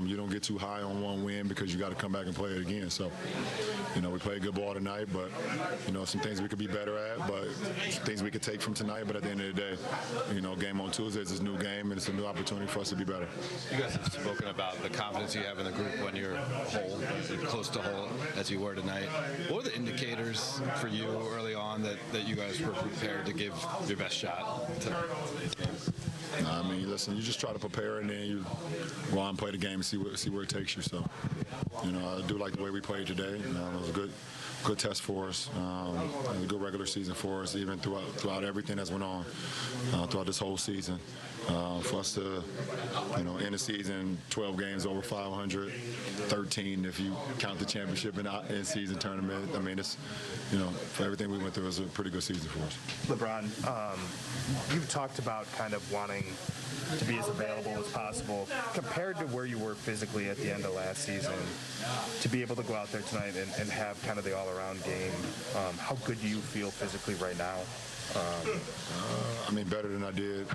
You don't get too high on one win because you got to come back and play it again. So, we played good ball tonight, but, some things we could be better at, but things we could take from tonight. But at the end of the day, game on Tuesday is this new game, and it's a new opportunity for us to be better. You guys have spoken about the confidence you have in the group when you're whole, close to whole, as you were tonight. What were the indicators for you early on that you guys were prepared to give your best shot tonight? Listen, you just try to prepare, and then you go on and play the game and see where it takes you. So, I do like the way we played today. It was a good test for us. It was a good regular season for us, even throughout everything that's went on throughout this whole season. For us to, end the season 12 games over 500, 13 if you count the championship and in-season tournament. It's, for everything we went through, it was a pretty good season for us. LeBron, you've talked about kind of wanting to be as available as possible. Compared to where you were physically at the end of last season, to be able to go out there tonight and have kind of the all-around game, how good do you feel physically right now? Better than I did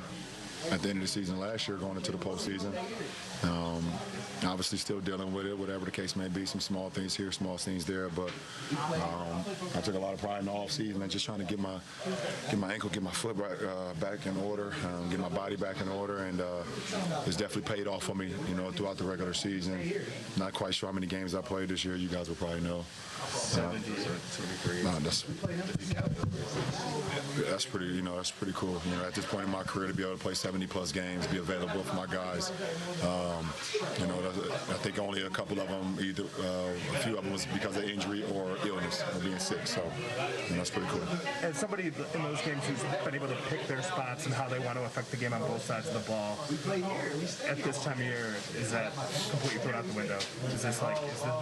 at the end of the season last year going into the postseason. Obviously still dealing with it, whatever the case may be, some small things here, small things there, but I took a lot of pride in the offseason and just trying to get my ankle, get my foot back in order, get my body back in order, and it's definitely paid off for me, throughout the regular season. Not quite sure how many games I played this year. You guys will probably know. 70 to a degree. That's pretty cool. At this point in my career, to be able to play 70+ games, be available for my guys. I think only a couple of them, either a few of them was because of injury or illness or being sick. So that's pretty cool. As somebody in those games who's been able to pick their spots and how they want to affect the game on both sides of the ball, at this time of year, is that completely thrown out the window? Is this the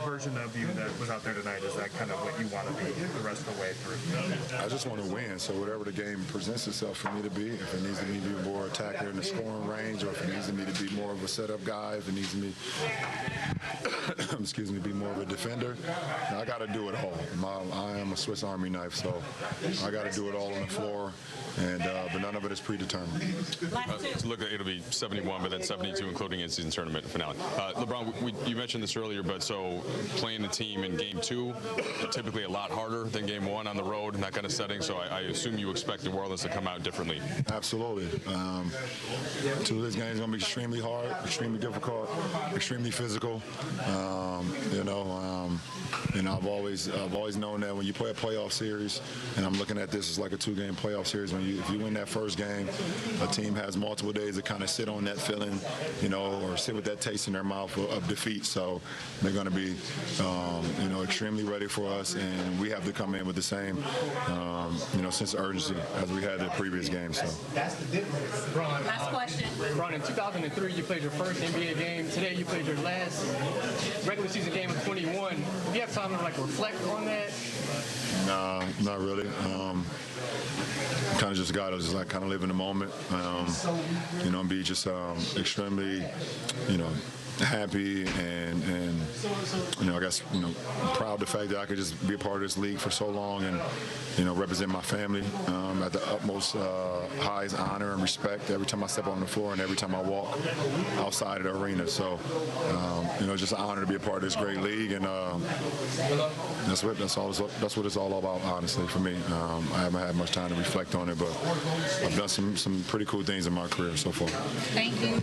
version of you that was out there tonight, is that kind of what you want to be the rest of the way through? I just want to win. So whatever the game presents itself for me to be, if it needs to be more attacker in the scoring range, or if it needs me to be more of a setup guy, if it needs me, be more of a defender, I got to do it all. I am a Swiss Army knife, so I got to do it all on the floor, and but none of it is predetermined. Look, it'll be 71, but then 72, including in-season tournament finale. LeBron, you mentioned this earlier, but so playing the team in Game 2, typically a lot harder than Game 1 on the road in that kind of setting. So I assume you expect New Orleans to come out differently. Absolutely. Two of these games are going to be extremely hard, extremely difficult, extremely physical. I've always known that when you play a playoff series, and I'm looking at this as like a 2-game playoff series, if you win that first game, a team has multiple days to kind of sit on that feeling, or sit with that taste in their mouth of defeat. So they're going to be, extremely ready for us, and we have to come in with the same, sense of urgency as we had the previous game. So. Last question. Ron, in 2003, you played your first NBA game. Today, you played your last regular season game of 21. Do you have time to reflect on that? Nah, not really. Kind of just a guy that's just kind of live in the moment, and be just extremely, happy and I guess proud of the fact that I could just be a part of this league for so long and represent my family at the utmost highest honor and respect every time I step on the floor and every time I walk outside of the arena. So just an honor to be a part of this great league, and that's what it's all about, honestly, for me. I haven't had much time to reflect on it, but I've done some pretty cool things in my career so far. Thank you.